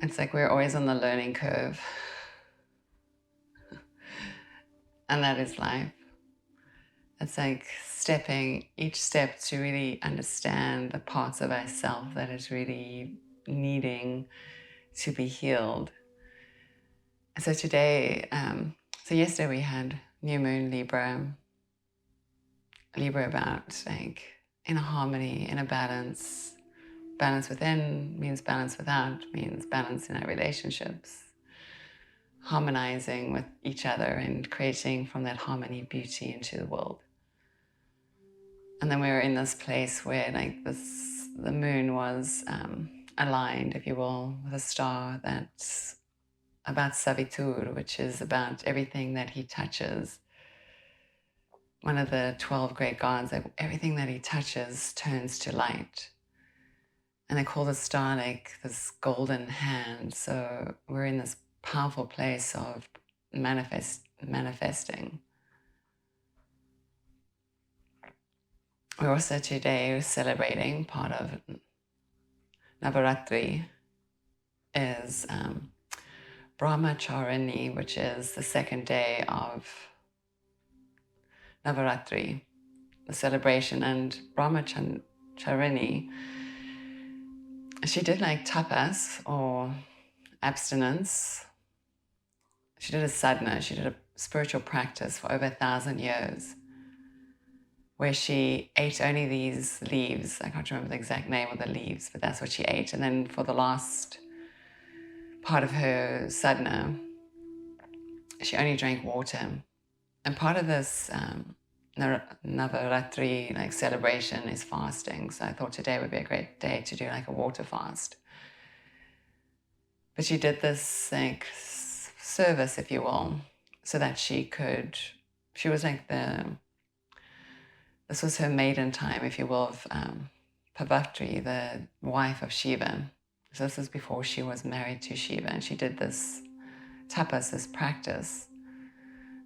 It's like we're always on the learning curve. And that is life. It's like stepping each step to really understand the parts of ourselves that is really needing to be healed. So today, yesterday we had new moon Libra about like in a harmony, in a balance. Balance within means balance without, means balance in our relationships. Harmonizing with each other and creating from that harmony beauty into the world. And then we were in this place where like the moon was aligned, if you will, with a star that's about Savitur, which is about everything that he touches. One of the 12 great gods, like everything that he touches turns to light. And they call the star like this golden hand. So we're in this powerful place of manifesting. We're also today celebrating part of Navratri is Brahmacharini, which is the second day of Navratri, the celebration. And Brahmacharini, she did like tapas or abstinence. She did a sadhana, she did a spiritual practice for over 1,000 years, where she ate only these leaves. I can't remember the exact name of the leaves, but that's what she ate. And then for the last part of her sadhana, she only drank water. And part of this Navaratri like celebration is fasting. So I thought today would be a great day to do like a water fast. But she did this like service, if you will, so that she was like this was her maiden time, if you will, of Parvati, the wife of Shiva. So this is before she was married to Shiva, and she did this tapas, this practice.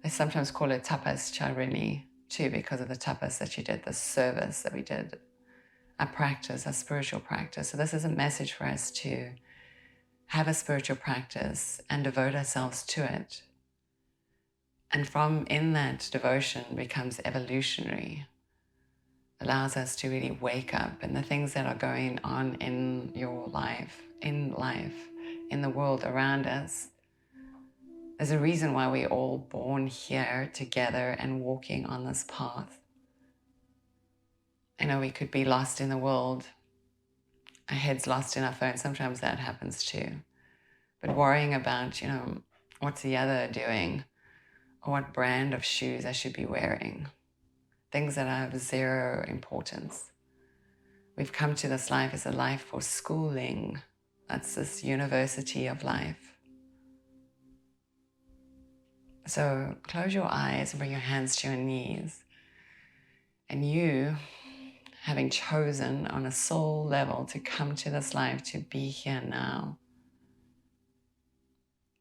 They sometimes call it tapas charini too, because of the tapas that she did, the service that we did, a practice, a spiritual practice. So this is a message for us to have a spiritual practice and devote ourselves to it. And from in that devotion becomes evolutionary, allows us to really wake up, and the things that are going on in your life, in the world around us. There's a reason why we're all born here together and walking on this path. I know we could be lost in the world, our heads lost in our phones. Sometimes that happens too. But worrying about, what's the other doing, or what brand of shoes I should be wearing, things that are of zero importance. We've come to this life as a life for schooling. That's this university of life. So close your eyes and bring your hands to your knees. And you, having chosen on a soul level to come to this life, to be here now,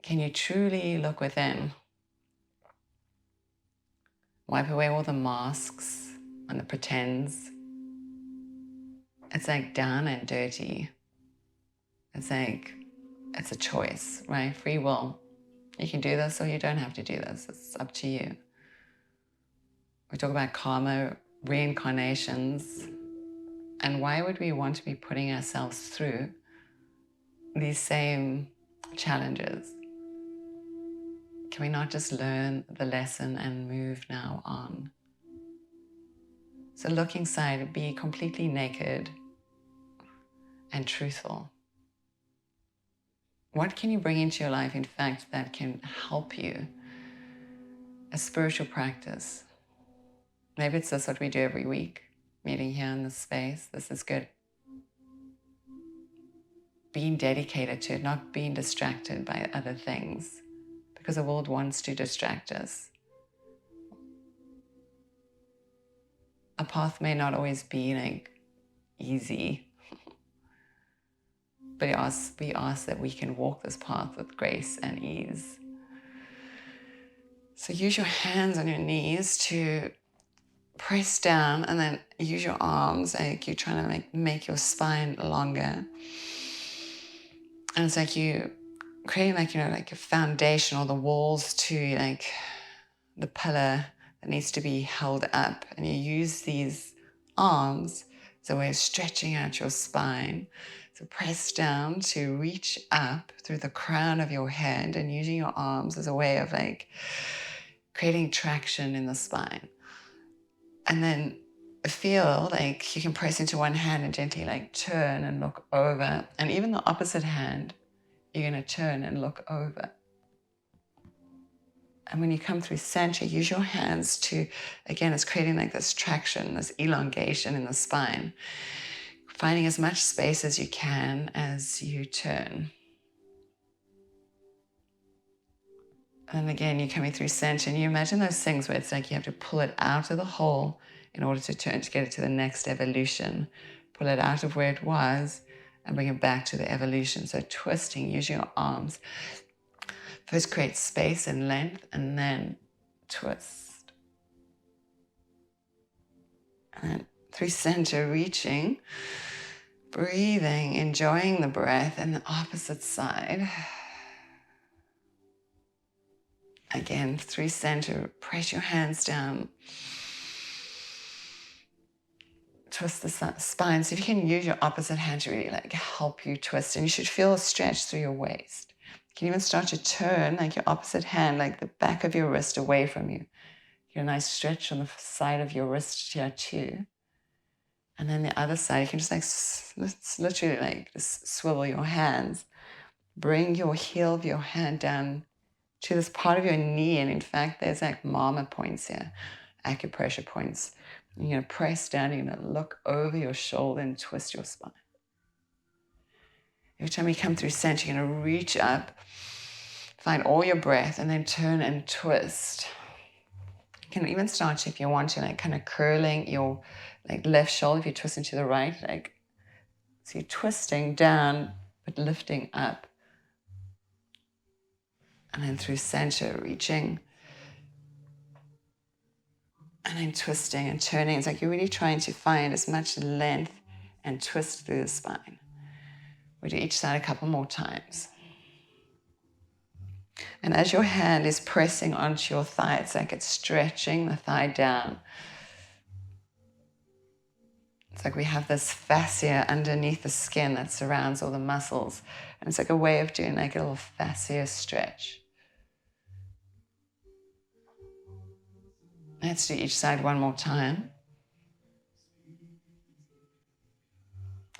can you truly look within? Wipe away all the masks and the pretends. It's like down and dirty. It's like, it's a choice, right? Free will. You can do this or you don't have to do this. It's up to you. We talk about karma, reincarnations, and why would we want to be putting ourselves through these same challenges? Can we not just learn the lesson and move now on? So look inside, be completely naked and truthful. What can you bring into your life, in fact, that can help you? A spiritual practice. Maybe it's just what we do every week, meeting here in this space. This is good. Being dedicated to it, not being distracted by other things, because the world wants to distract us. A path may not always be like easy, but we ask that we can walk this path with grace and ease. So use your hands on your knees to press down, and then use your arms like you're trying to make your spine longer. And it's like you creating like, like a foundation or the walls to like the pillar that needs to be held up. And you use these arms as a way of stretching out your spine. So press down to reach up through the crown of your head and using your arms as a way of like creating traction in the spine. And then feel like you can press into one hand and gently like turn and look over. And even the opposite hand, you're going to turn and look over. And when you come through center, use your hands to, again, it's creating like this traction, this elongation in the spine, finding as much space as you can as you turn. And again, you're coming through center, and you imagine those things where it's like you have to pull it out of the hole in order to turn, to get it to the next evolution. Pull it out of where it was and bring it back to the evolution. So twisting, using your arms. First create space and length, and then twist. And then through center, reaching, breathing, enjoying the breath, and the opposite side. Again, through center, press your hands down. Twist the spine. So if you can use your opposite hand to really like help you twist, and you should feel a stretch through your waist. You can even start to turn like your opposite hand, like the back of your wrist away from you. Get a nice stretch on the side of your wrist here too. And then the other side, you can just like literally like just swivel your hands. Bring your heel of your hand down to this part of your knee. And in fact, there's like mama points here, acupressure points. And you're going to press down, you're going to look over your shoulder and twist your spine. Every time you come through center, you're going to reach up, find all your breath, and then turn and twist. You can even start, if you want to, like kind of curling your like left shoulder if you're twisting to the right. Like, so you're twisting down, but lifting up. And then through center, reaching. And then twisting and turning. It's like you're really trying to find as much length and twist through the spine. We do each side a couple more times. And as your hand is pressing onto your thigh, it's like it's stretching the thigh down. It's like we have this fascia underneath the skin that surrounds all the muscles. And it's like a way of doing like a little fascia stretch. Let's do each side one more time.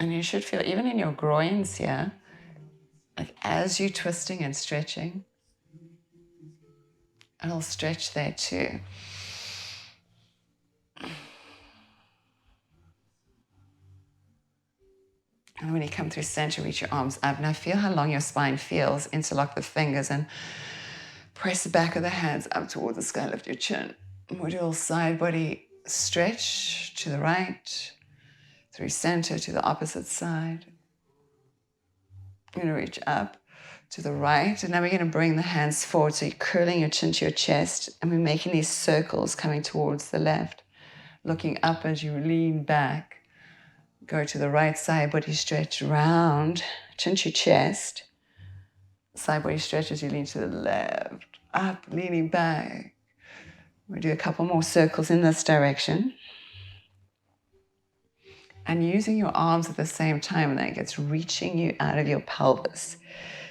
And you should feel, even in your groins here, like as you're twisting and stretching, a little stretch there too. And when you come through center, reach your arms up. Now feel how long your spine feels. Interlock the fingers and press the back of the hands up towards the sky. Lift your chin. We'll do a little side body stretch to the right, through center to the opposite side. You're going to reach up to the right. And now we're going to bring the hands forward. So you're curling your chin to your chest. And we're making these circles coming towards the left. Looking up as you lean back. Go to the right, side body stretch round, chin to chest. Side body stretch as you lean to the left. Up, leaning back. We'll do a couple more circles in this direction. And using your arms at the same time, like it's reaching you out of your pelvis.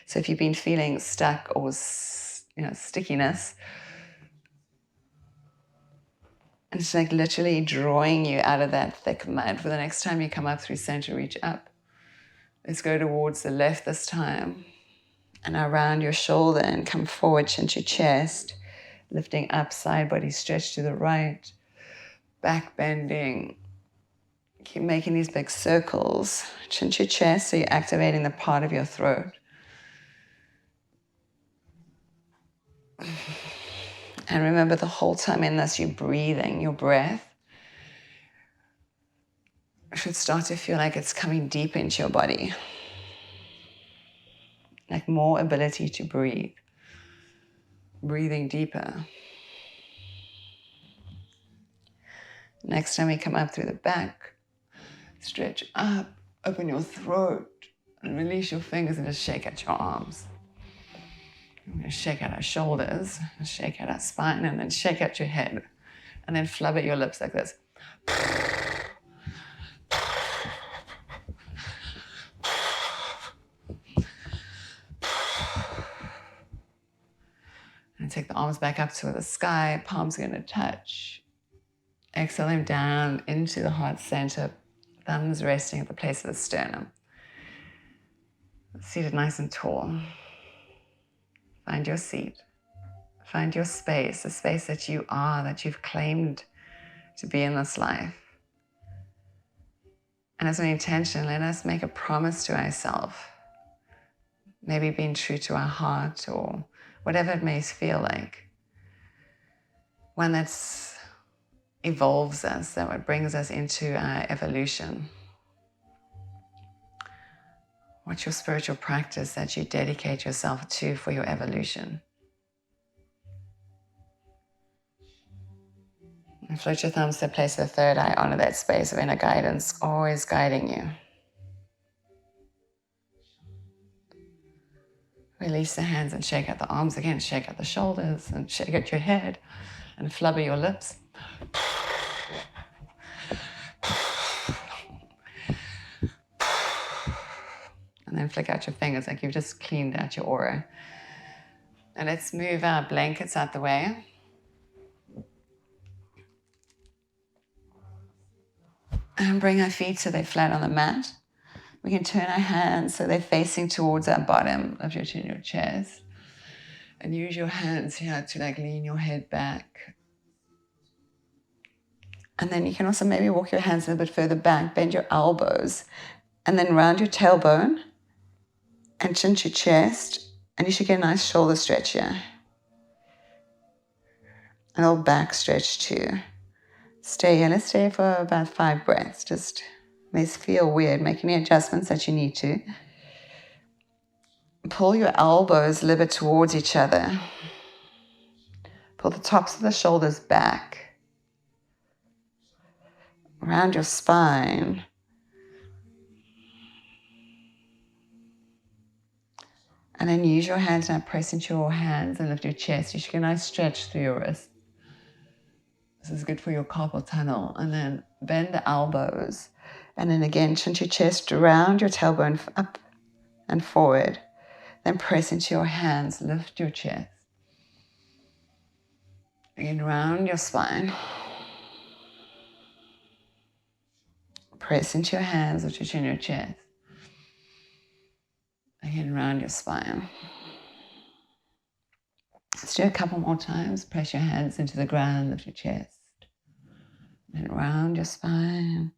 So if you've been feeling stuck or stickiness, it's like literally drawing you out of that thick mud. For the next time you come up through center, reach up. Let's go towards the left this time. And around your shoulder and come forward, chin to chest. Lifting up, side body stretch to the right. Back bending. Keep making these big circles. Chin to chest, so you're activating the part of your throat. And remember, the whole time in this, you're breathing. Your breath should start to feel like it's coming deep into your body. Like more ability to breathe. Breathing deeper. Next time we come up through the back, stretch up, open your throat, And release your fingers and just shake at your arms. We're going to shake at our shoulders, shake at our spine, and then shake at your head. And then flub at your lips like this. And take the arms back up to the sky. Palms are going to touch. Exhale them down into the heart center. Thumbs resting at the place of the sternum. Seated nice and tall. Find your seat. Find your space, the space that you are, that you've claimed to be in this life. And as an intention, let us make a promise to ourselves. Maybe being true to our heart or whatever it may feel like. One that evolves us, that brings us into our evolution. What's your spiritual practice that you dedicate yourself to for your evolution? And float your thumbs to the place of the third eye, honor that space of inner guidance, always guiding you. Release the hands and shake out the arms again, shake out the shoulders and shake out your head and flubber your lips. And then flick out your fingers like you've just cleaned out your aura. And let's move our blankets out the way. And bring our feet so they're flat on the mat. We can turn our hands so they're facing towards our bottom of your chin, your chest. And use your hands here to lean your head back. And then you can also maybe walk your hands a little bit further back, bend your elbows, and then round your tailbone and chin to your chest. And you should get a nice shoulder stretch here. A little back stretch too. Stay here. Let's stay for about 5 breaths. Just may feel weird. Make any adjustments that you need to. Pull your elbows a little bit towards each other. Pull the tops of the shoulders back. Around your spine. And then use your hands now. Press into your hands and lift your chest. You should get a nice stretch through your wrists. This is good for your carpal tunnel. And then bend the elbows. And then again, chin to your chest, round your tailbone up and forward. Then press into your hands, lift your chest. Again, round your spine. Press into your hands, lift your chin, your chest. Again, round your spine. Let's do a couple more times. Press your hands into the ground, lift your chest. And round your spine.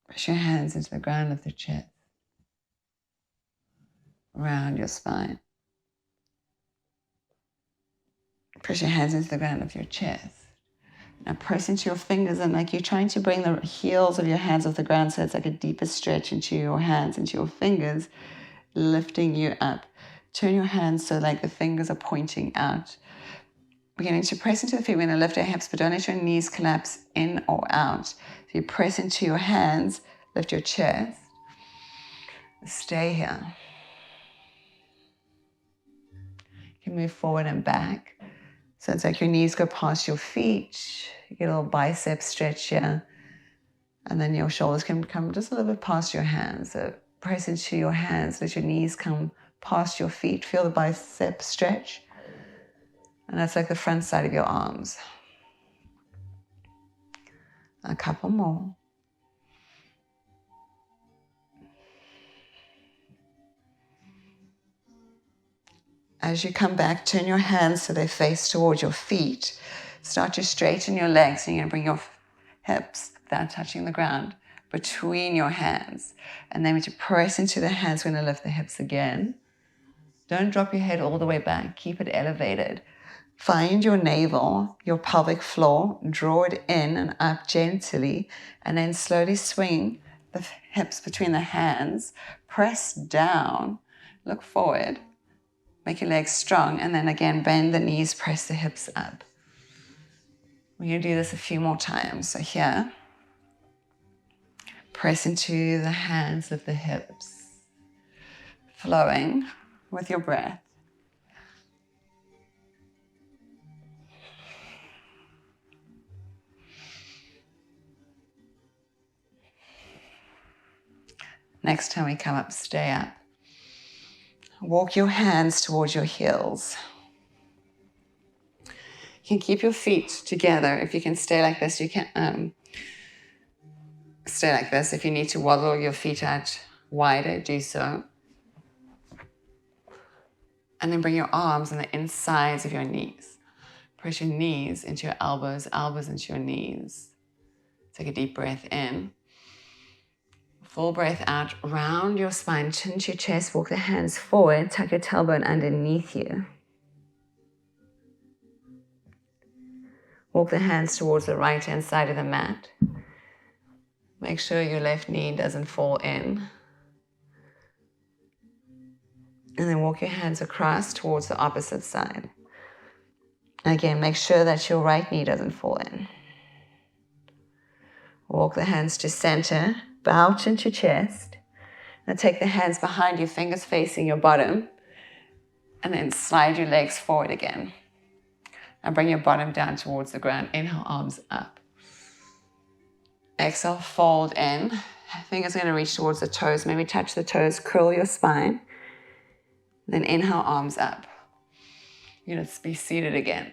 Press your hands into the ground, lift your chest. Round your spine. Press your hands into the ground of your chest. Now press into your fingers and like you're trying to bring the heels of your hands off the ground so it's like a deeper stretch into your hands, into your fingers, lifting you up. Turn your hands so like the fingers are pointing out. We're going to press into the feet. We're going to lift our hips, but don't let your knees collapse in or out. So you press into your hands, lift your chest. Stay here. You can move forward and back. So it's like your knees go past your feet. You get a little bicep stretch here. And then your shoulders can come just a little bit past your hands. So press into your hands. Let your knees come past your feet. Feel the bicep stretch. And that's like the front side of your arms. A couple more. As you come back, turn your hands so they face towards your feet. Start to straighten your legs. And you're going to bring your hips, without touching the ground, between your hands. And then when you press into the hands, we're going to lift the hips again. Don't drop your head all the way back. Keep it elevated. Find your navel, your pelvic floor. Draw it in and up gently. And then slowly swing the hips between the hands. Press down. Look forward. Make your legs strong, and then again, bend the knees, press the hips up. We're going to do this a few more times. So here, Press into the hands of the hips, flowing with your breath. Next time we come up, stay up. Walk your hands towards your heels. You can keep your feet together. If you can stay like this, you can stay like this. If you need to waddle your feet out wider, do so. And then bring your arms on the insides of your knees. Press your knees into your elbows, elbows into your knees. Take a deep breath in. Full breath out, round your spine, chin to your chest, walk the hands forward, tuck your tailbone underneath you. Walk the hands towards the right-hand side of the mat. Make sure your left knee doesn't fall in. And then walk your hands across towards the opposite side. Again, make sure that your right knee doesn't fall in. Walk the hands to center, bow chin to chest. Now take the hands behind you, fingers facing your bottom. And then slide your legs forward again. And bring your bottom down towards the ground. Inhale, arms up. Exhale, fold in. Fingers are going to reach towards the toes. Maybe touch the toes, curl your spine. Then inhale, arms up. You're going to be seated again.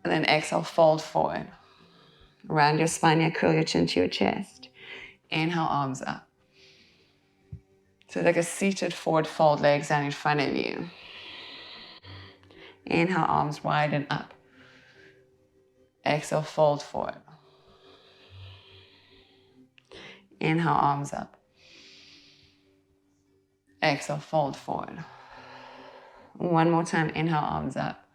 And then exhale, fold forward. Round your spine here, curl your chin to your chest. Inhale, arms up. So like a seated forward fold, legs down in front of you. Inhale, arms wide and up. Exhale, fold forward. Inhale, arms up. Exhale, fold forward. One more time, inhale, arms up.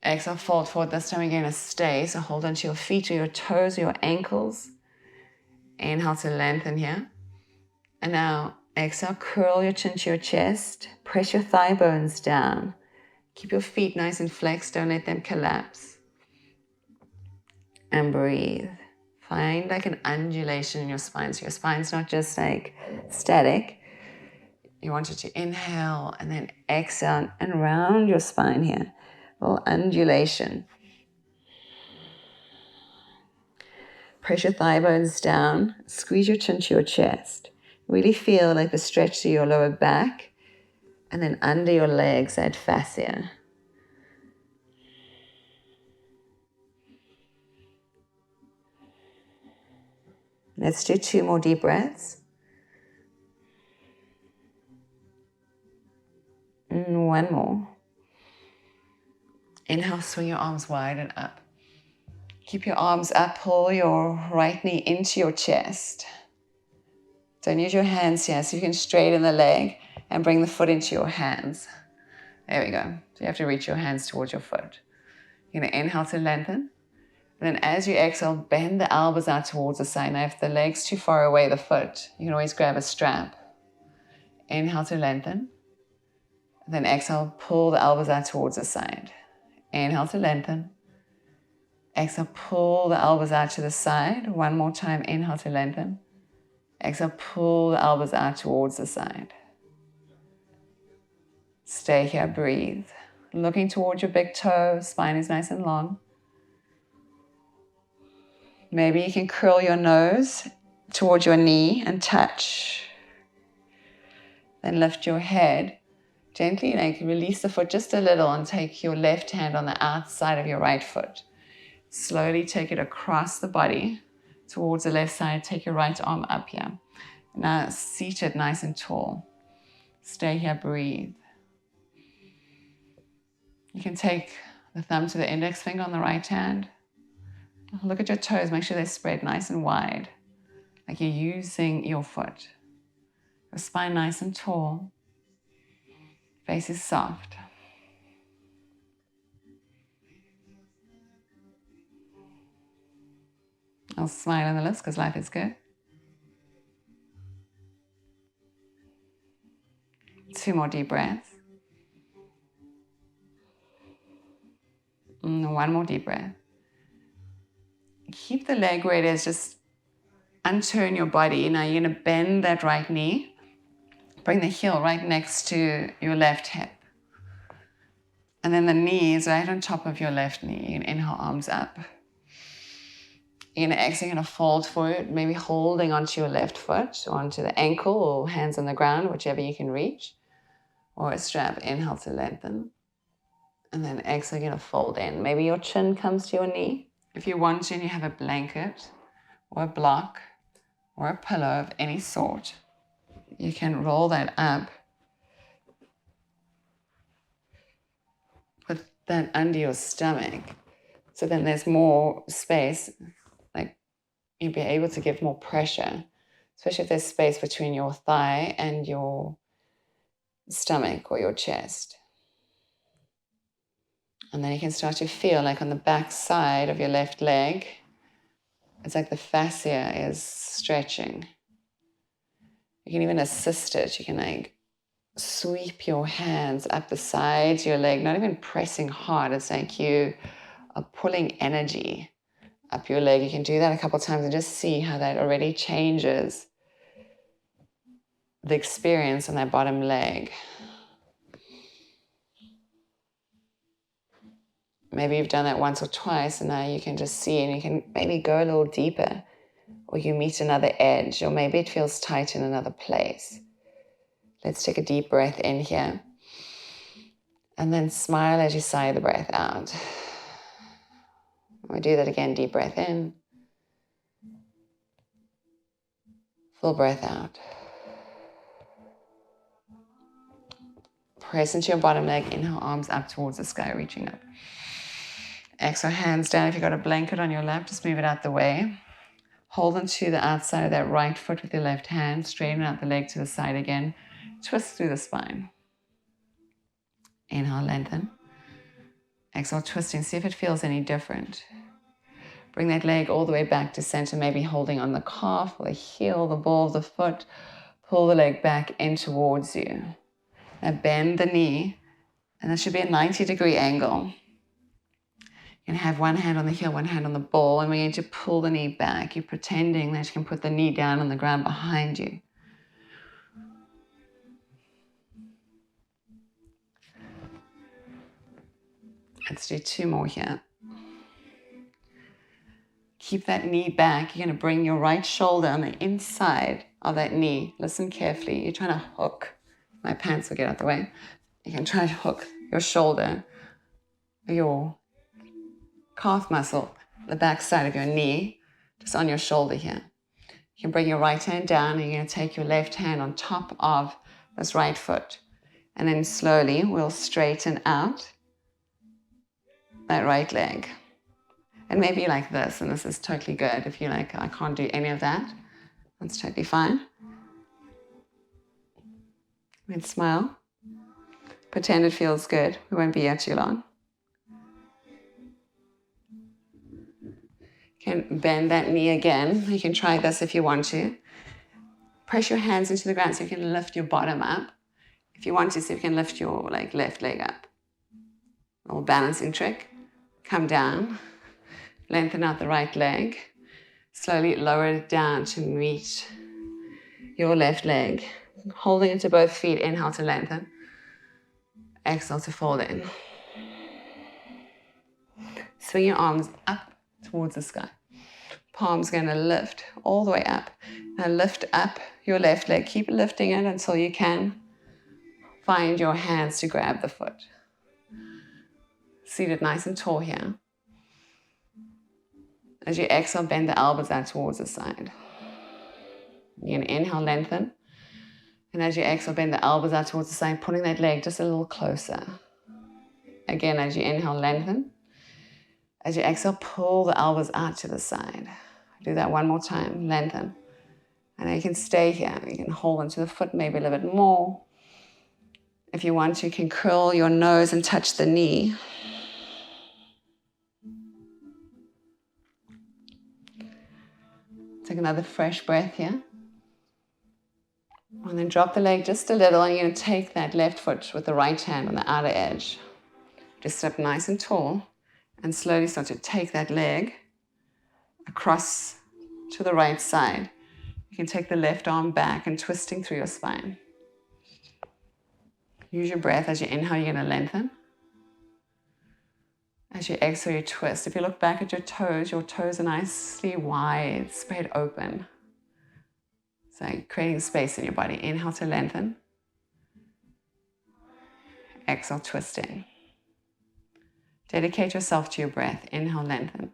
Exhale, fold forward. This time you're going to stay, so hold onto your feet or your toes or your ankles. Inhale to lengthen here. And now exhale, curl your chin to your chest. Press your thigh bones down. Keep your feet nice and flexed, don't let them collapse. And breathe. Find like an undulation in your spine. So your spine's not just like static. You want it to inhale and then exhale and round your spine here. A little undulation. Press your thigh bones down. Squeeze your chin to your chest. Really feel like the stretch to your lower back and then under your legs, that fascia. Let's do 2 more deep breaths. And 1 more. Inhale, swing your arms wide and up. Keep your arms up, pull your right knee into your chest. Don't use your hands here, so you can straighten the leg and bring the foot into your hands. There we go. So you have to reach your hands towards your foot. You're going to inhale to lengthen. And then as you exhale, bend the elbows out towards the side. Now if the leg's too far away, the foot, you can always grab a strap. Inhale to lengthen. And then exhale, pull the elbows out towards the side. Inhale to lengthen. Exhale, pull the elbows out to the side. 1 more time, inhale to lengthen. Exhale, pull the elbows out towards the side. Stay here, breathe. Looking towards your big toe, spine is nice and long. Maybe you can curl your nose towards your knee and touch. Then lift your head. Gently, release the foot just a little and take your left hand on the outside of your right foot. Slowly take it across the body towards the left side. Take your right arm up here. Now seated nice and tall. Stay here, breathe. You can take the thumb to the index finger on the right hand. Look at your toes, make sure they're spread nice and wide, like you're using your foot. Your spine nice and tall. Face is soft. I'll smile on the lips because life is good. 2 more deep breaths. 1 more deep breath. Keep the leg where it is, just unturn your body. Now you're going to bend that right knee. Bring the heel right next to your left hip. And then the knee is right on top of your left knee. You can inhale, arms up. You're going to exhale, you're going to fold forward, maybe holding onto your left foot, or onto the ankle, or hands on the ground, whichever you can reach. Or a strap. Inhale to lengthen. And then exhale, you're going to fold in. Maybe your chin comes to your knee. If you want to, and you have a blanket, or a block, or a pillow of any sort, you can roll that up. Put that under your stomach. So then there's more space. Like you'll be able to give more pressure, especially if there's space between your thigh and your stomach or your chest. And then you can start to feel like on the back side of your left leg, it's like the fascia is stretching. You can even assist it. You can like sweep your hands up the sides of your leg, not even pressing hard. It's like you are pulling energy up your leg. You can do that a couple of times and just see how that already changes the experience on that bottom leg. Maybe you've done that once or twice and now you can just see, and you can maybe go a little deeper, or you meet another edge, or maybe it feels tight in another place. Let's take a deep breath in here. And then smile as you sigh the breath out. We do that again, deep breath in. Full breath out. Press into your bottom leg, inhale, arms up towards the sky, reaching up. Exhale, hands down. If you've got a blanket on your lap, just move it out the way. Hold onto the outside of that right foot with your left hand. Straighten out the leg to the side again. Twist through the spine. Inhale, lengthen. Exhale, twisting. See if it feels any different. Bring that leg all the way back to center, maybe holding on the calf or the heel, the ball of the foot. Pull the leg back in towards you. Now bend the knee, and that should be a 90-degree angle. You can have one hand on the heel, one hand on the ball, and we're going to pull the knee back. You're pretending that you can put the knee down on the ground behind you. Let's do 2 more here. Keep that knee back. You're going to bring your right shoulder on the inside of that knee. Listen carefully. You're trying to hook. My pants will get out the way. You can try to hook your shoulder, your calf muscle, the back side of your knee, just on your shoulder here. You can bring your right hand down, and you're going to take your left hand on top of this right foot. And then slowly we'll straighten out that right leg. And maybe like this, and this is totally good. If you're like, I can't do any of that, that's totally fine. And smile. Pretend it feels good. We won't be here too long. You can bend that knee again. You can try this if you want to. Press your hands into the ground so you can lift your bottom up. If you want to, so you can lift your left leg up. A little balancing trick. Come down. Lengthen out the right leg. Slowly lower it down to meet your left leg. Holding into both feet. Inhale to lengthen. Exhale to fold in. Swing your arms up towards the sky. Palms going to lift all the way up. Now lift up your left leg. Keep lifting it until you can find your hands to grab the foot. Seated nice and tall here. As you exhale, bend the elbows out towards the side. You're going to inhale, lengthen. And as you exhale, bend the elbows out towards the side, pulling that leg just a little closer. Again, as you inhale, lengthen. As you exhale, pull the elbows out to the side. Do that one more time, lengthen. And then you can stay here. You can hold onto the foot maybe a little bit more. If you want to, you can curl your nose and touch the knee. Take another fresh breath here. And then drop the leg just a little, and you're going to take that left foot with the right hand on the outer edge. Just sit up nice and tall, and slowly start to take that leg across to the right side. You can take the left arm back and twisting through your spine. Use your breath. As you inhale, you're going to lengthen. As you exhale, you twist. If you look back at your toes are nicely wide, spread open. So creating space in your body. Inhale to lengthen. Exhale, twisting. Dedicate yourself to your breath. Inhale, lengthen.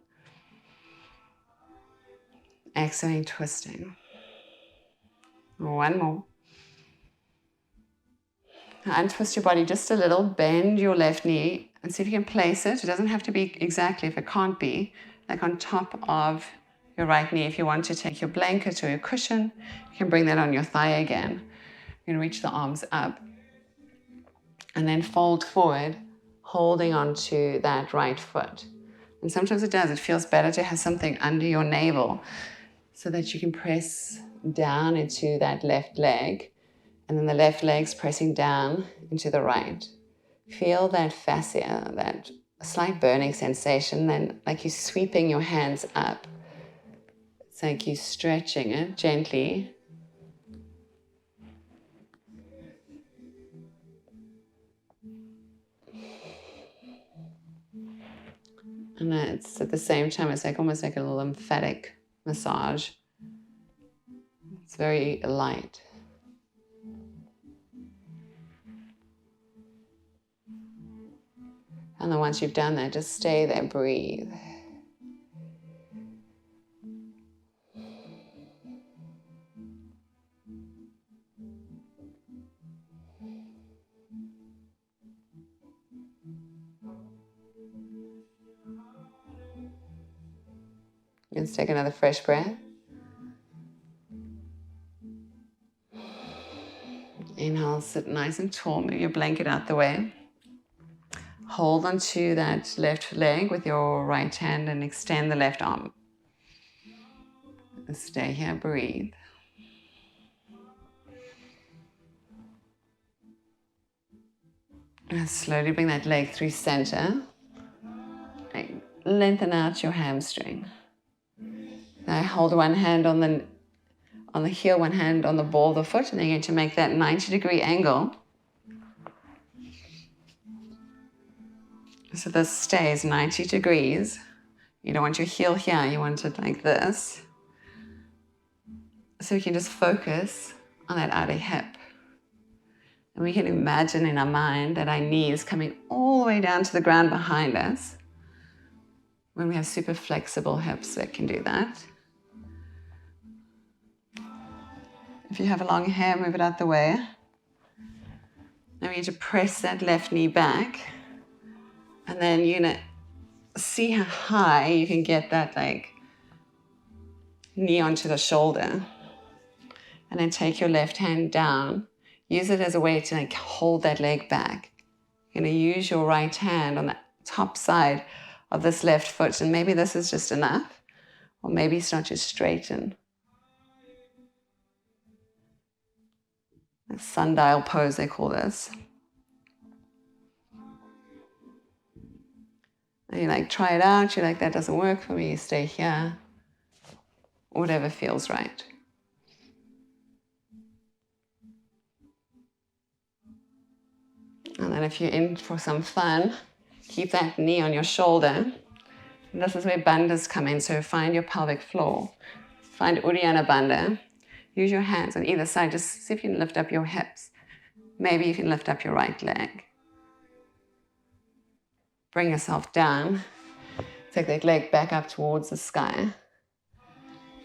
Exhaling, twisting. One more. Now untwist your body just a little. Bend your left knee and see if you can place it. It doesn't have to be exactly, if it can't be, like on top of your right knee. If you want to take your blanket or your cushion, you can bring that on your thigh again. You can reach the arms up. And then fold forward, holding onto that right foot. And sometimes it does. It feels better to have something under your navel so that you can press down into that left leg. And then the left leg's pressing down into the right. Feel that fascia, that slight burning sensation, then like you're sweeping your hands up. It's like you're stretching it gently. And it's at the same time, it's like almost like a lymphatic massage. It's very light. And then once you've done that, just stay there, breathe. Let's take another fresh breath. Inhale, sit nice and tall, move your blanket out the way. Hold onto that left leg with your right hand and extend the left arm. Stay here, breathe. And slowly bring that leg through center. And lengthen out your hamstring. Now hold one hand on the heel, one hand on the ball of the foot, and then you're going to make that 90-degree angle. So this stays 90 degrees. You don't want your heel here, you want it like this. So we can just focus on that outer hip. And we can imagine in our mind that our knee is coming all the way down to the ground behind us. When we have super flexible hips, that can do that. If you have a long hair, move it out the way. Now we need to press that left knee back. And then you're going to see how high you can get that like knee onto the shoulder. And then take your left hand down. Use it as a way to like hold that leg back. You're going to use your right hand on the top side of this left foot. And maybe this is just enough. Or maybe start to straighten. A sundial pose, they call this. And you like try it out, you're like, that doesn't work for me, you stay here. Whatever feels right. And then if you're in for some fun, keep that knee on your shoulder. And this is where bandhas come in, so find your pelvic floor. Find Uddiyana Bandha. Use your hands on either side, just see if you can lift up your hips. Maybe you can lift up your right leg. Bring yourself down. Take that leg back up towards the sky.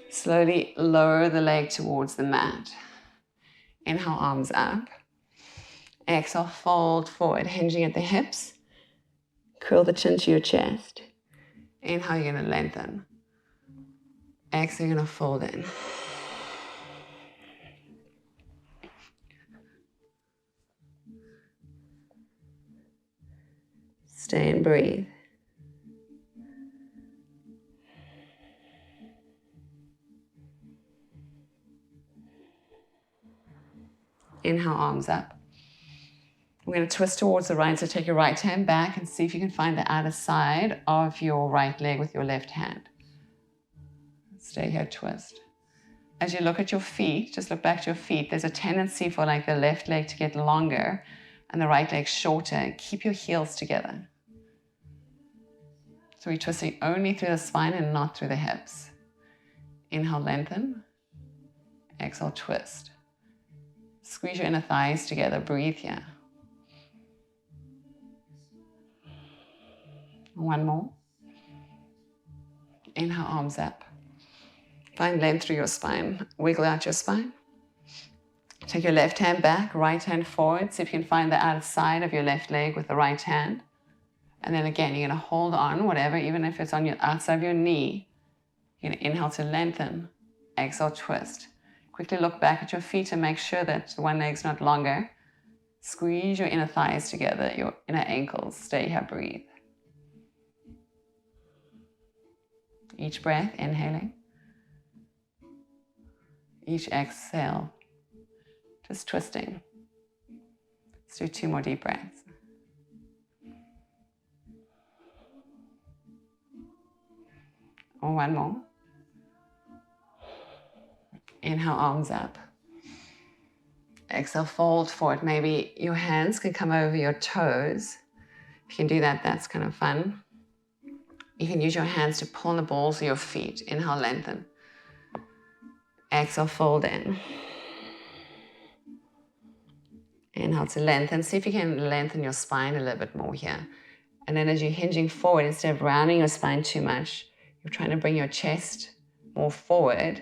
Slowly lower the leg towards the mat. Inhale, arms up. Exhale, fold forward, hinging at the hips. Curl the chin to your chest. Inhale, you're going to lengthen. Exhale, you're going to fold in. Stay and breathe. Inhale, arms up. We're going to twist towards the right, so take your right hand back and see if you can find the outer side of your right leg with your left hand. Stay here, twist. As you look at your feet, just look back to your feet, there's a tendency for like the left leg to get longer and the right leg shorter. Keep your heels together. So we're twisting only through the spine and not through the hips. Inhale, lengthen. Exhale, twist. Squeeze your inner thighs together. Breathe here. One more. Inhale, arms up. Find length through your spine. Wiggle out your spine. Take your left hand back, right hand forward. See if you can find the outside of your left leg with the right hand. And then again, you're going to hold on, whatever, even if it's on your outside of your knee. You're going to inhale to lengthen. Exhale, twist. Quickly look back at your feet and make sure that the one leg's not longer. Squeeze your inner thighs together, your inner ankles. Stay here, breathe. Each breath, inhaling. Each exhale, just twisting. Let's do 2 more deep breaths. Or 1 more. Inhale, arms up. Exhale, fold forward. Maybe your hands can come over your toes. If you can do that, that's kind of fun. You can use your hands to pull on the balls of your feet. Inhale, lengthen. Exhale, fold in. Inhale to lengthen. See if you can lengthen your spine a little bit more here. And then as you're hinging forward, instead of rounding your spine too much, you're trying to bring your chest more forward.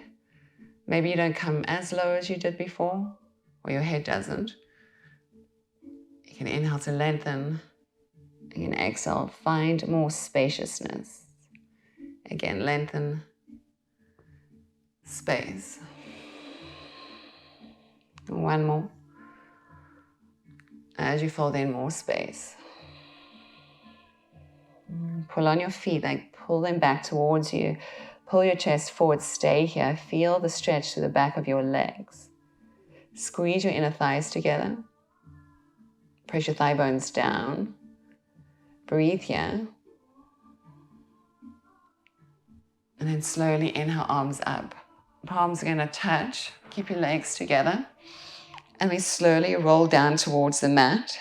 Maybe you don't come as low as you did before, or your head doesn't. You can inhale to lengthen. You can exhale, find more spaciousness. Again, lengthen, space. 1 more. As you fold in, more space. Pull on your feet, like pull them back towards you. Pull your chest forward, stay here. Feel the stretch to the back of your legs. Squeeze your inner thighs together. Press your thigh bones down. Breathe here. And then slowly inhale, arms up. Palms are going to touch. Keep your legs together. And we slowly roll down towards the mat.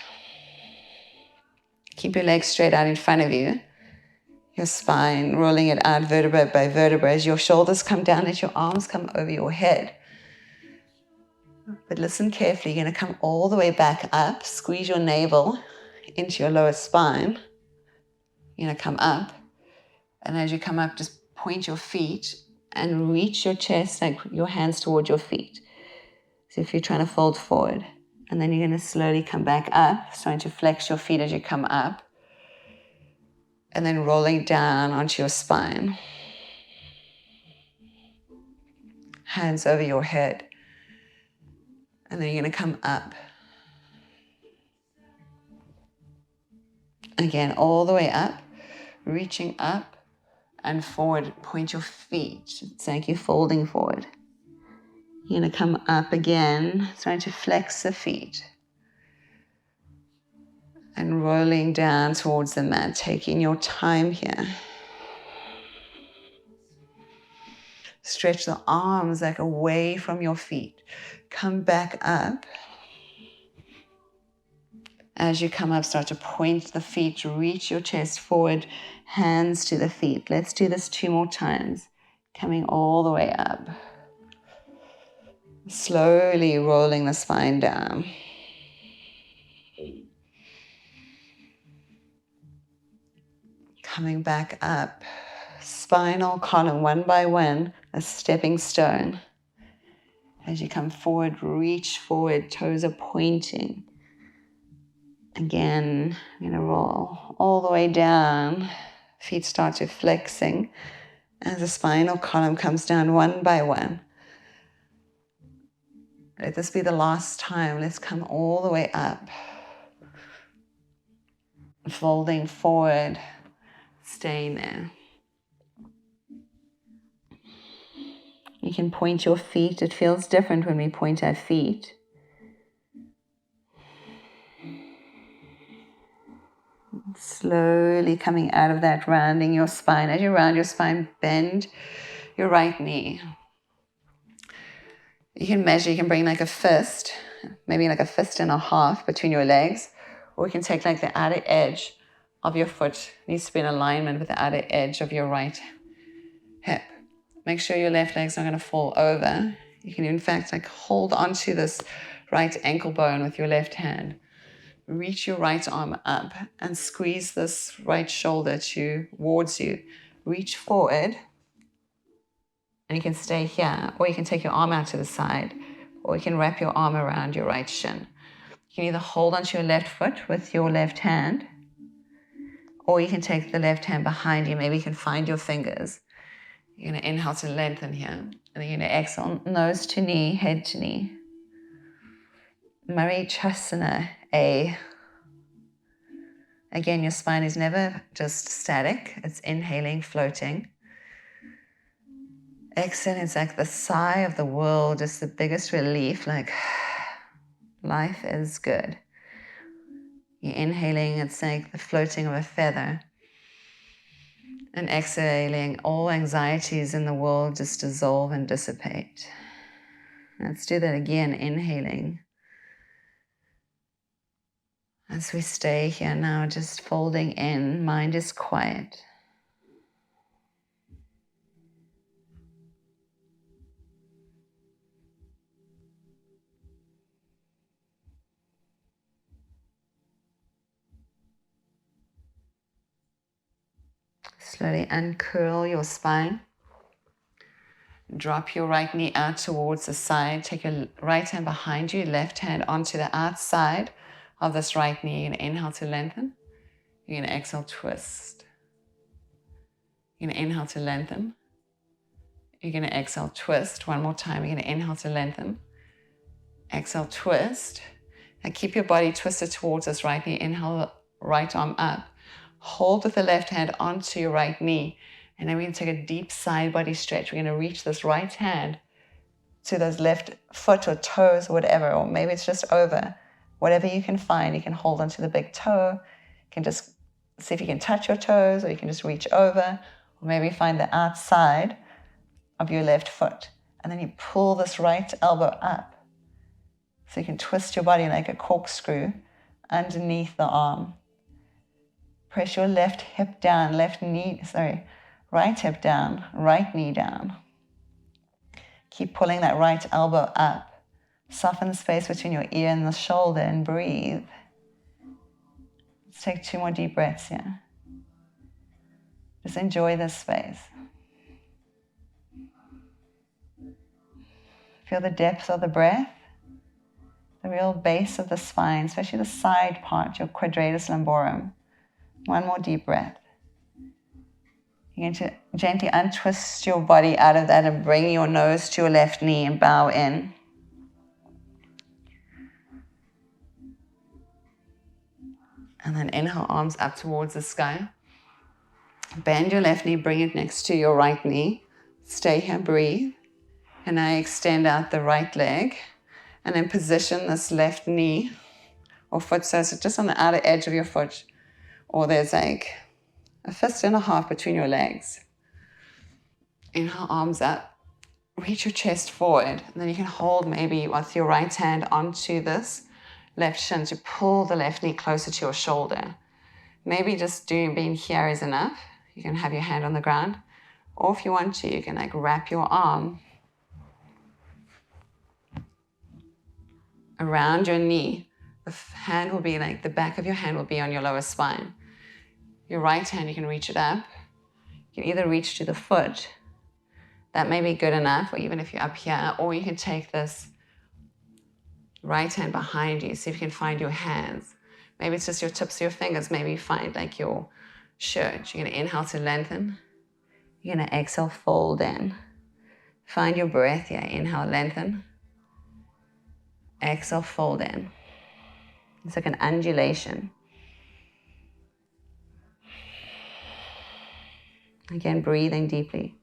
Keep your legs straight out in front of you. Your spine, rolling it out vertebra by vertebra. As your shoulders come down, let your arms come over your head. But listen carefully. You're going to come all the way back up. Squeeze your navel into your lower spine. You're going to come up. And as you come up, just point your feet and reach your chest, like your hands toward your feet. So if you're trying to fold forward. And then you're going to slowly come back up, starting to flex your feet as you come up. And then rolling down onto your spine. Hands over your head. And then you're going to come up. Again, all the way up. Reaching up and forward. Point your feet. It's like you're folding forward. You're going to come up again. Starting to flex the feet. And rolling down towards the mat, taking your time here. Stretch the arms like away from your feet. Come back up. As you come up, start to point the feet, reach your chest forward, hands to the feet. Let's do this 2 more times. Coming all the way up. Slowly rolling the spine down. Coming back up, spinal column, 1 by 1, a stepping stone. As you come forward, reach forward, toes are pointing. Again, I'm going to roll all the way down. Feet start to flexing as the spinal column comes down 1 by 1. Let this be the last time. Let's come all the way up. Folding forward. Staying there. You can point your feet. It feels different when we point our feet. Slowly coming out of that, rounding your spine. As you round your spine, bend your right knee. You can measure, you can bring like a fist, maybe like a fist and a half between your legs, or you can take like the outer edge of your foot. It needs to be in alignment with the outer edge of your right hip. Make sure your left leg's not going to fall over. You can in fact like hold onto this right ankle bone with your left hand. Reach your right arm up and squeeze this right shoulder towards you. Reach forward, and you can stay here, or you can take your arm out to the side, or you can wrap your arm around your right shin. You can either hold onto your left foot with your left hand, or you can take the left hand behind you. Maybe you can find your fingers. You're going to inhale to lengthen here, and then you're going to exhale, nose to knee, head to knee. Marichasana A. Again, your spine is never just static. It's inhaling, floating. Exhale, it's like the sigh of the world, just the biggest relief, like life is good. You're inhaling, it's like the floating of a feather. And exhaling, all anxieties in the world just dissolve and dissipate. Let's do that again, inhaling. As we stay here now, just folding in, mind is quiet. Slowly uncurl your spine. Drop your right knee out towards the side. Take your right hand behind you, left hand onto the outside of this right knee. You're going to inhale to lengthen. You're going to exhale, twist. You're going to inhale to lengthen. You're going to exhale, twist. One more time. You're going to inhale to lengthen. Exhale, twist. Now keep your body twisted towards this right knee. Inhale, right arm up. Hold with the left hand onto your right knee. And then we're going to take a deep side body stretch. We're going to reach this right hand to those left foot or toes or whatever, or maybe it's just over. Whatever you can find, you can hold onto the big toe. You can just see if you can touch your toes, or you can just reach over, or maybe find the outside of your left foot. And then you pull this right elbow up. So you can twist your body like a corkscrew underneath the arm. Press your left hip down, right hip down, right knee down. Keep pulling that right elbow up. Soften the space between your ear and the shoulder and breathe. Let's take 2 more deep breaths here. Just enjoy this space. Feel the depth of the breath, the real base of the spine, especially the side part, your quadratus lumborum. 1 more deep breath. You're going to gently untwist your body out of that and bring your nose to your left knee and bow in. And then inhale, arms up towards the sky. Bend your left knee, bring it next to your right knee. Stay here, breathe. And now extend out the right leg. And then position this left knee or foot, so it's just on the outer edge of your foot. Or there's like a fist and a half between your legs. Inhale, arms up. Reach your chest forward. And then you can hold maybe with your right hand onto this left shin to pull the left knee closer to your shoulder. Maybe just being here is enough. You can have your hand on the ground. Or if you want to, you can like wrap your arm around your knee. The hand will be like, the back of your hand will be on your lower spine. Your right hand, you can reach it up. You can either reach to the foot. That may be good enough, or even if you're up here, or you can take this right hand behind you. See if you can find your hands. Maybe it's just your tips of your fingers. Maybe you find like your shirt. You're going to inhale to lengthen. You're going to exhale, fold in. Find your breath here. Inhale, lengthen. Exhale, fold in. It's like an undulation. Again, breathing deeply.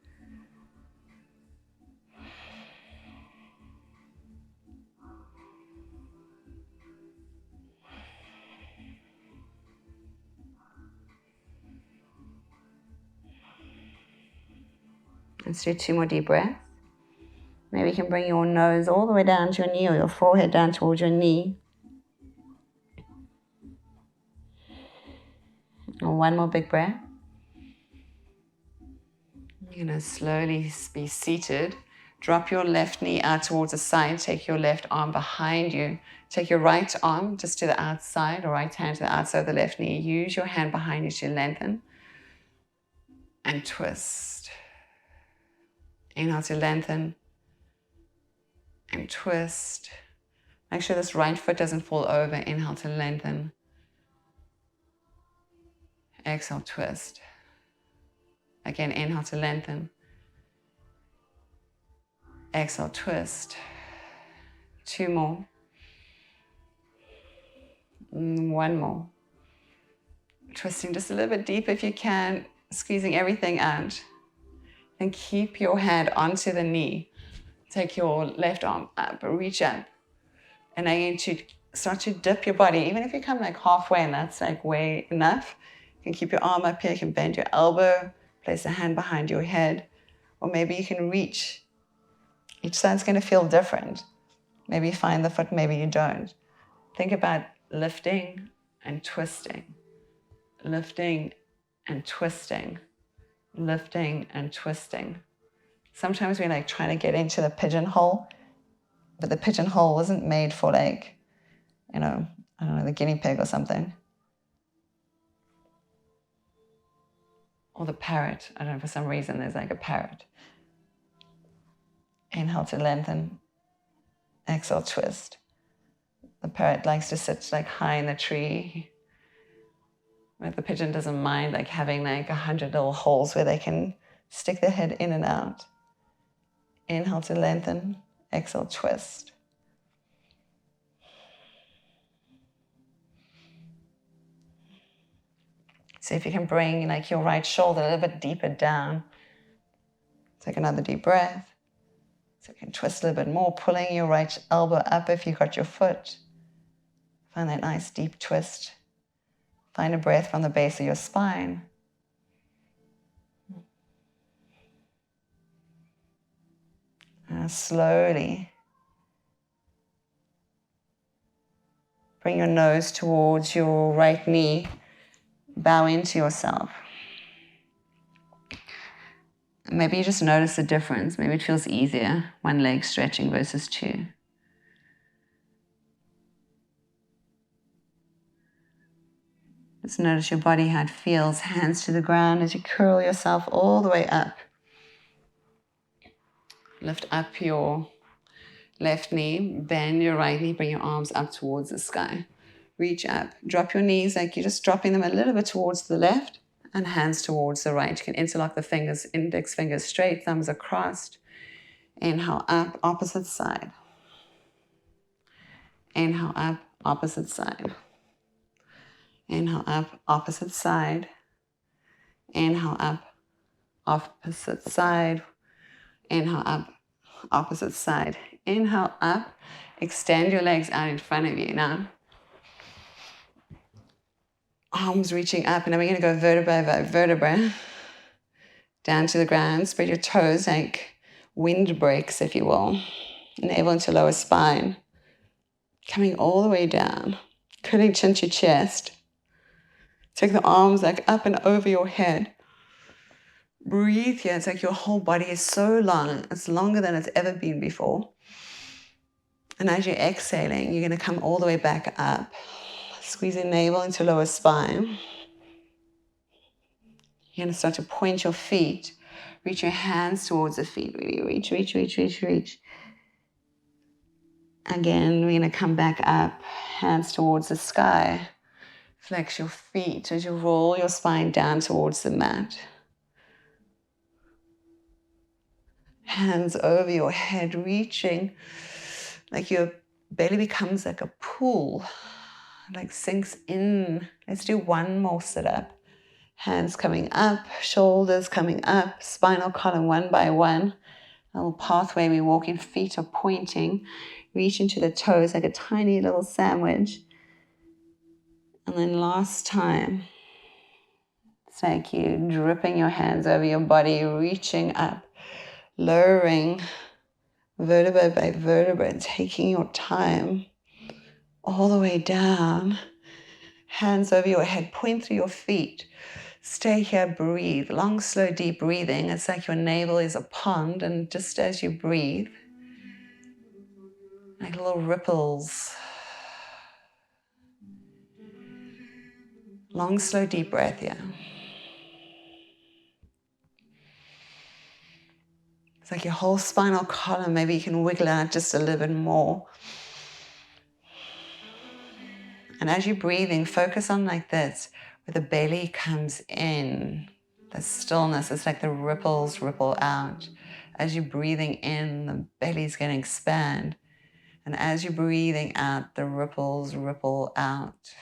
Let's do 2 more deep breaths. Maybe you can bring your nose all the way down to your knee or your forehead down towards your knee. Or 1 more big breath. You're going to slowly be seated. Drop your left knee out towards the side. Take your left arm behind you. Take your right arm just to the outside, or right hand to the outside of the left knee. Use your hand behind you to lengthen and twist. Inhale to lengthen and twist. Make sure this right foot doesn't fall over. Inhale to lengthen. Exhale, twist. Again, inhale to lengthen. Exhale, twist. 2 more. 1 more. Twisting just a little bit deeper if you can, squeezing everything out. And keep your hand onto the knee. Take your left arm up, reach up. And again, to start to dip your body, even if you come like halfway and that's like way enough, you can keep your arm up here, you can bend your elbow, place a hand behind your head, or maybe you can reach. Each side's going to feel different. Maybe you find the foot, maybe you don't. Think about lifting and twisting. Lifting and twisting. Lifting and twisting. Sometimes we're like trying to get into the pigeonhole, but the pigeonhole wasn't made for like, I don't know, the guinea pig or something. Or the parrot. I don't know, for some reason there's like a parrot. Inhale to lengthen. Exhale, twist. The parrot likes to sit like high in the tree. But the pigeon doesn't mind like having like 100 little holes where they can stick their head in and out. Inhale to lengthen. Exhale, twist. See if you can bring like your right shoulder a little bit deeper down. Take another deep breath. So you can twist a little bit more, pulling your right elbow up if you got your foot. Find that nice deep twist. Find a breath from the base of your spine. And slowly bring your nose towards your right knee. Bow into yourself. Maybe you just notice the difference. Maybe it feels easier, 1 leg stretching versus 2. Just notice your body, how it feels. Hands to the ground as you curl yourself all the way up. Lift up your left knee, bend your right knee, bring your arms up towards the sky. Reach up, drop your knees like you're just dropping them a little bit towards the left and hands towards the right. You can interlock the fingers, index fingers straight, thumbs across. Inhale up, opposite side. Inhale up, opposite side. Inhale up, opposite side. Inhale up, opposite side. Inhale up, opposite side. Inhale up, extend your legs out in front of you now. Arms reaching up, and then we're going to go vertebra by vertebra. Down to the ground, spread your toes like wind breaks, if you will. Navel into lower spine. Coming all the way down. Curling chin to chest. Take the arms like up and over your head. Breathe here. It's like your whole body is so long. It's longer than it's ever been before. And as you're exhaling, you're going to come all the way back up. Squeezing navel into lower spine. You're going to start to point your feet. Reach your hands towards the feet. Really reach, reach, reach, reach, reach. Again, we're going to come back up. Hands towards the sky. Flex your feet as you roll your spine down towards the mat. Hands over your head, reaching like your belly becomes like a pool. Like sinks in. Let's do 1 more sit-up. Hands coming up, shoulders coming up, spinal column 1 by 1. A little pathway, we're walking, feet are pointing. Reach into the toes like a tiny little sandwich. And then last time, it's like you dripping your hands over your body, reaching up. lowering vertebra by vertebra and taking your time all the way down. Hands over your head, point through your feet. Stay here, breathe. Long, slow, deep breathing. It's like your navel is a pond, and just as you breathe, like little ripples. Long, slow, deep breath here. It's like your whole spinal column. Maybe you can wiggle out just a little bit more. And as you're breathing, focus on like this, where the belly comes in. The stillness, it's like the ripples ripple out. As you're breathing in, the belly's going to expand. And as you're breathing out, the ripples ripple out.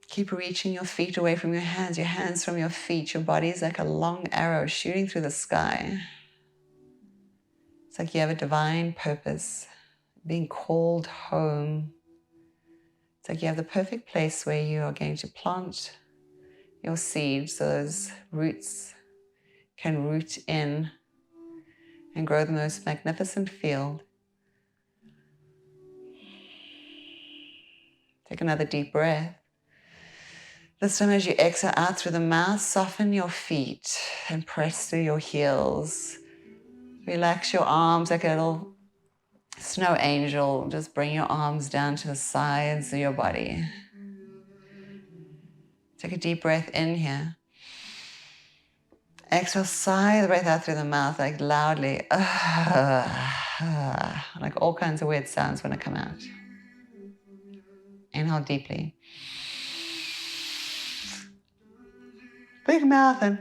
Keep reaching your feet away from your hands from your feet. Your body is like a long arrow shooting through the sky. It's like you have a divine purpose, being called home. It's like you have the perfect place where you are going to plant your seeds so those roots can root in and grow the most magnificent field. Take another deep breath. This time as you exhale out through the mouth, soften your feet and press through your heels. Relax your arms like a little snow angel. Just bring your arms down to the sides of your body. Take a deep breath in here. Exhale, sigh the breath out through the mouth, like loudly. Like all kinds of weird sounds when it come out. Inhale deeply. Big mouth and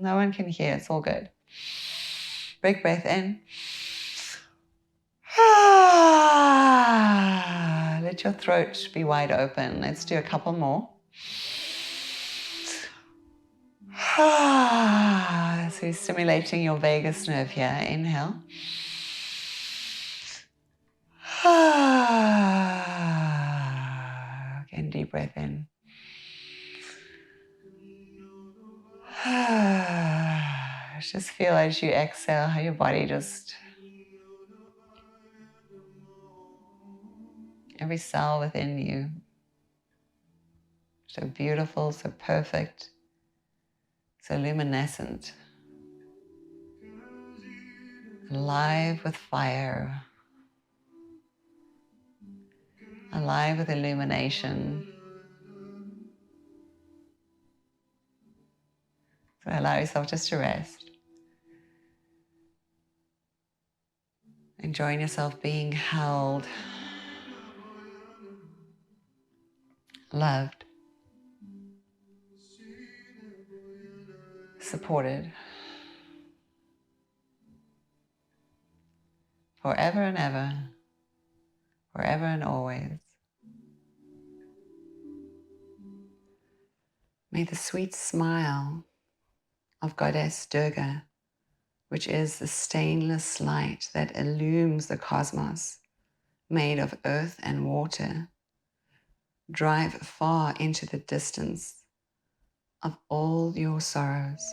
no one can hear, it's all good. Big breath in. Let your throat be wide open. Let's do a couple more. So you're stimulating your vagus nerve here. Inhale. Again, deep breath in. Just feel as you exhale how your body just, every cell within you, so beautiful, so perfect, so luminescent, alive with fire, alive with illumination. So allow yourself just to rest. Enjoying yourself being held, loved, supported, forever and ever, forever and always. May the sweet smile of Goddess Durga, which is the stainless light that illumes the cosmos, made of earth and water, drive far into the distance of all your sorrows.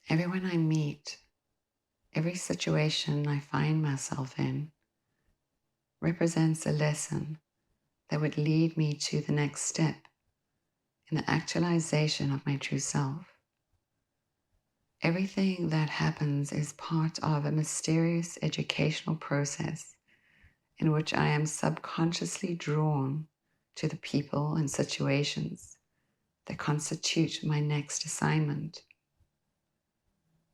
Everyone I meet, every situation I find myself in, represents a lesson that would lead me to the next step in the actualization of my true self. Everything that happens is part of a mysterious educational process in which I am subconsciously drawn to the people and situations that constitute my next assignment.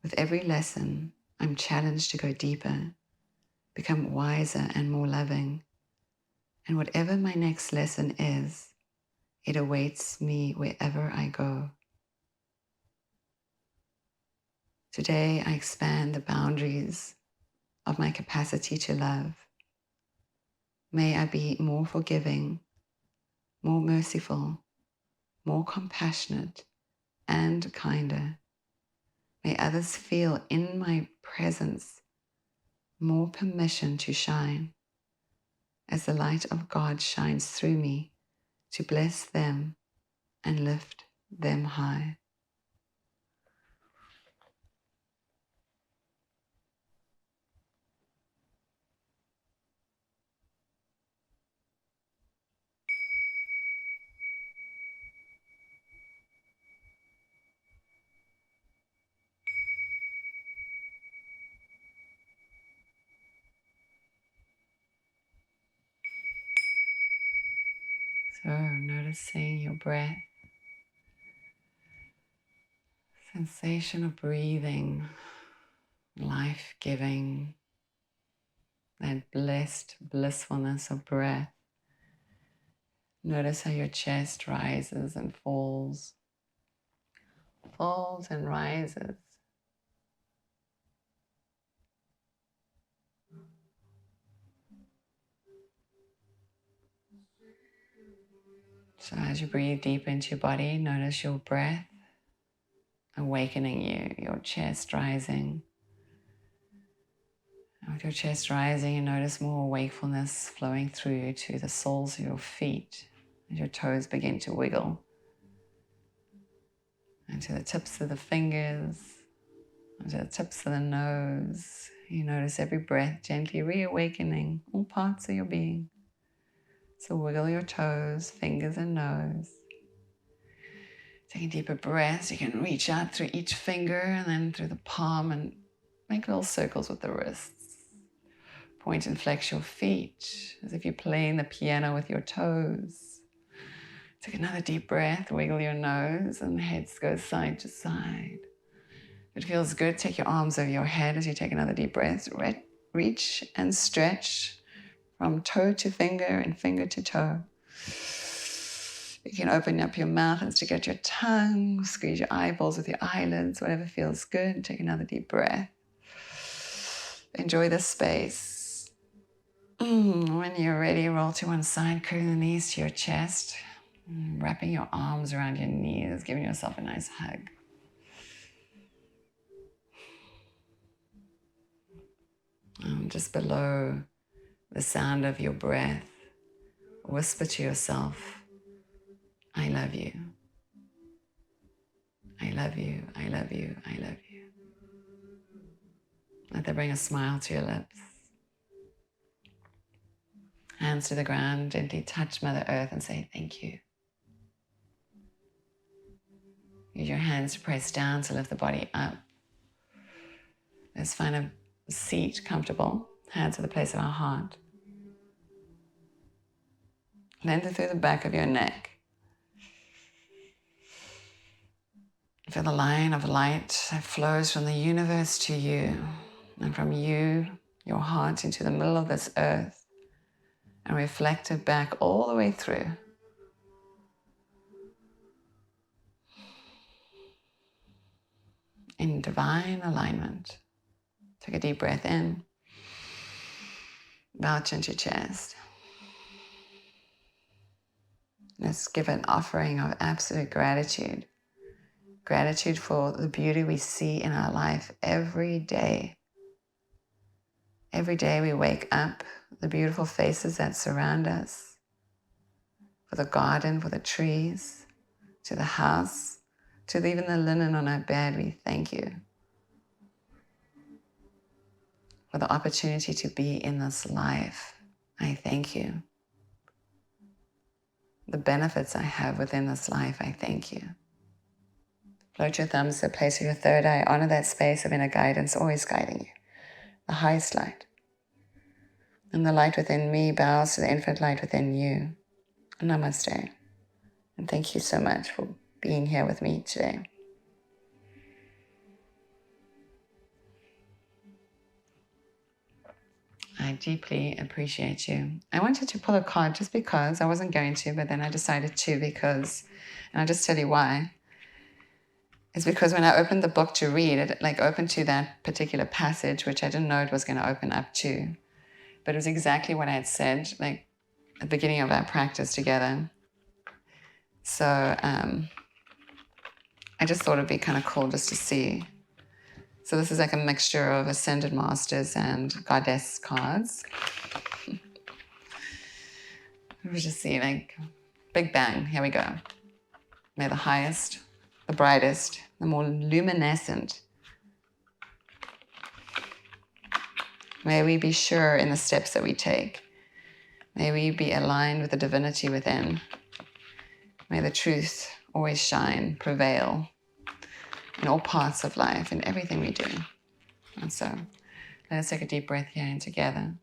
With every lesson, I'm challenged to go deeper, become wiser and more loving. And whatever my next lesson is, it awaits me wherever I go. Today, I expand the boundaries of my capacity to love. May I be more forgiving, more merciful, more compassionate, and kinder. May others feel in my presence more permission to shine as the light of God shines through me to bless them and lift them high. So noticing your breath, sensation of breathing, life-giving, that blessed blissfulness of breath. Notice how your chest rises and falls and rises. So as you breathe deep into your body, notice your breath awakening you, your chest rising. And with your chest rising, you notice more wakefulness flowing through to the soles of your feet as your toes begin to wiggle. and to the tips of the fingers, and to the tips of the nose. You notice every breath gently reawakening all parts of your being. So wiggle your toes, fingers and nose. Taking deeper breaths, you can reach out through each finger and then through the palm and make little circles with the wrists. Point and flex your feet as if you're playing the piano with your toes. Take another deep breath, wiggle your nose and the head goes side to side. If it feels good, take your arms over your head as you take another deep breath. Reach and stretch from toe to finger and finger to toe. You can open up your mouth and stick out your tongue, squeeze your eyeballs with your eyelids, whatever feels good. Take another deep breath. Enjoy this space. When you're ready, roll to one side, curling the knees to your chest, wrapping your arms around your knees, giving yourself a nice hug. Just below the sound of your breath, whisper to yourself, I love you. I love you, I love you, I love you. Let that bring a smile to your lips. Hands to the ground, gently touch Mother Earth and say thank you. Use your hands to press down to lift the body up. Let's find a seat comfortable. Hands to the place of our heart. Lengthen through the back of your neck. Feel the line of light that flows from the universe to you, and from you, your heart, into the middle of this earth, and reflect it back all the way through. In divine alignment. Take a deep breath in. Bow chin to chest. Let's give an offering of absolute gratitude. Gratitude for the beauty we see in our life every day. Every day we wake up, the beautiful faces that surround us, for the garden, for the trees, to the house, to even the linen on our bed, we thank you. For the opportunity to be in this life, I thank you. The benefits I have within this life, I thank you. Float your thumbs to the place of your third eye. Honor that space of inner guidance, always guiding you. The highest light. And the light within me bows to the infinite light within you. Namaste. And thank you so much for being here with me today. I deeply appreciate you. I wanted to pull a card just because I wasn't going to, but then I decided to because, and I'll just tell you why. It's because when I opened the book to read, it opened to that particular passage, which I didn't know it was going to open up to. But it was exactly what I had said, at the beginning of our practice together. So I just thought it'd be kind of cool just to see. So this is like a mixture of Ascended Masters and Goddess cards. We just see Big Bang, here we go. May the highest, the brightest, the more luminescent. May we be sure in the steps that we take. May we be aligned with the divinity within. May the truth always shine, prevail in all parts of life, in everything we do. And so let us take a deep breath here and together,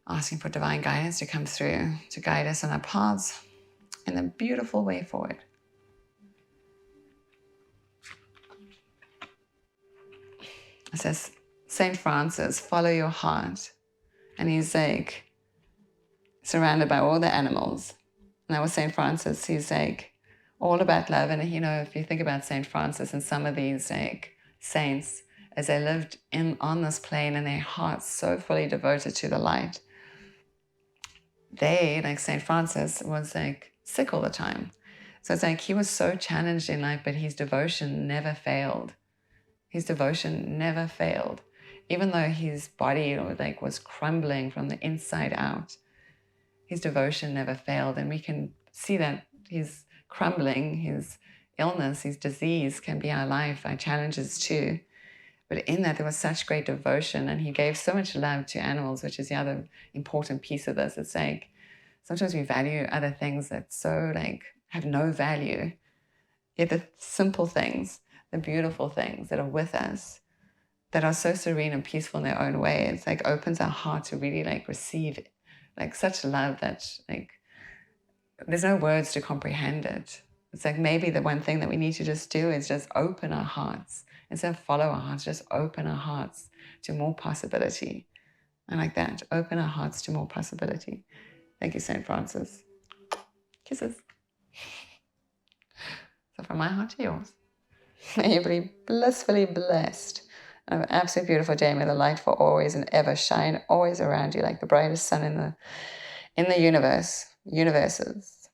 asking for divine guidance to come through, to guide us on our paths in a beautiful way forward. It says, St. Francis, follow your heart. And he's surrounded by all the animals. And that was St. Francis. He's all about love. And if you think about St. Francis and some of these saints, as they lived on this plane and their hearts so fully devoted to the light, they, St. Francis, was sick all the time. So it's he was so challenged in life, but his devotion never failed. His devotion never failed. Even though his body was crumbling from the inside out, his devotion never failed. And we can see that his crumbling, his illness, these disease can be our life, our challenges too. But in that, there was such great devotion, and he gave so much love to animals, which is the other important piece of this. It's like sometimes we value other things that so like have no value. Yet the simple things, the beautiful things that are with us, that are so serene and peaceful in their own way, it's like opens our heart to really like receive like such love that like there's no words to comprehend it. It's like maybe the one thing that we need to just do is just open our hearts. Instead of follow our hearts, just open our hearts to more possibility. I like that. Open our hearts to more possibility. Thank you, St. Francis. Kisses. So from my heart to yours. May you be blissfully blessed. Have an absolutely beautiful day. May the light for always and ever shine always around you like the brightest sun in the universe. Universes.